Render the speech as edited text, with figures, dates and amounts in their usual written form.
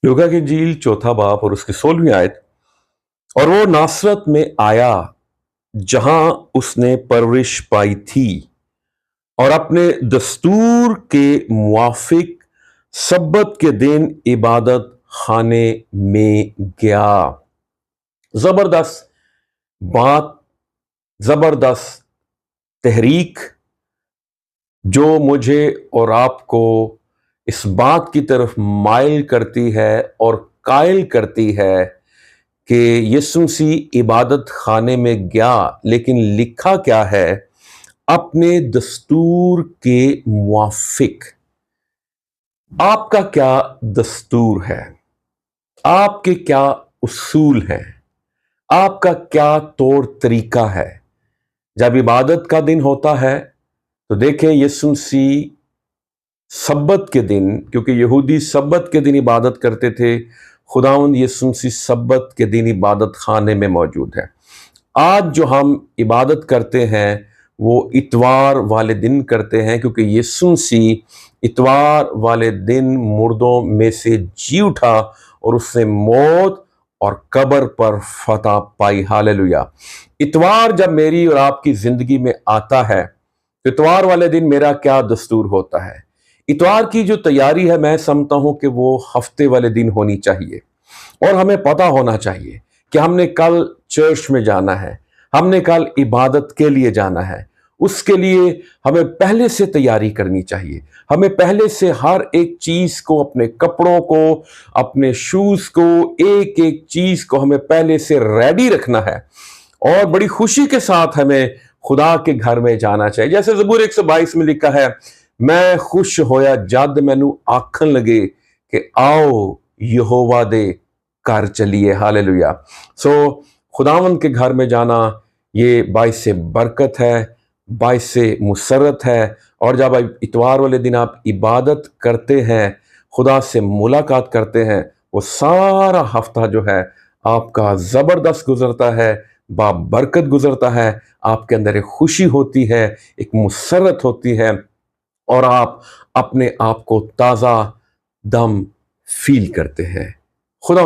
लूका की इंजील चौथा बाब और उसकी 16वीं आयत। और वो नासरत में आया जहां उसने परवरिश पाई थी, और अपने दस्तूर के मुआफिक सब्बत के दिन इबादत खाने में गया। जबरदस्त बात, जबरदस्त तहरीक, जो मुझे और आपको इस बात की तरफ माइल करती है और कायल करती है कि यीशु मसीह इबादत खाने में गया, लेकिन लिखा क्या है? अपने दस्तूर के मुआफिक। आपका क्या दस्तूर है? आपके क्या उसूल हैं? आपका क्या तौर तरीका है? जब इबादत का दिन होता है तो देखें, यीशु मसीह सब्बत के दिन, क्योंकि यहूदी सब्बत के दिन इबादत करते थे, खुदावंद यीशु मसीह सब्बत के दिन इबादत खाने में मौजूद है। आज जो हम इबादत करते हैं वो इतवार वाले दिन करते हैं, क्योंकि यीशु मसीह इतवार वाले दिन मुर्दों में से जी उठा और उसने मौत और कब्र पर फतह पाई। हालेलुया। इतवार जब मेरी और आपकी जिंदगी में आता है, इतवार वाले दिन मेरा क्या दस्तूर होता है? इतवार की जो तैयारी है, मैं समझता हूं कि वो हफ्ते वाले दिन होनी चाहिए, और हमें पता होना चाहिए कि हमने कल चर्च में जाना है, हमने कल इबादत के लिए जाना है। उसके लिए हमें पहले से तैयारी करनी चाहिए। हमें पहले से हर एक चीज को, अपने कपड़ों को, अपने शूज को, एक एक चीज को हमें पहले से रेडी रखना है, और बड़ी खुशी के साथ हमें खुदा के घर में जाना चाहिए। जैसे ज़बूर 122 में लिखा है, मैं खुश होया जद मैनू आखन लगे कि आओ यहोवा दे घर चलिए। हालेलुया। सो खुदावंद के घर में जाना ये बाइस से बरकत है, बाइस से मुसरत है। और जब इतवार वाले दिन आप इबादत करते हैं, खुदा से मुलाकात करते हैं, वो सारा हफ्ता जो है आपका जबरदस्त गुजरता है, बाबरकत गुजरता है। आपके अंदर एक खुशी होती है, एक मुसरत होती है, और आप अपने आप को ताज़ा दम फील करते हैं। खुदा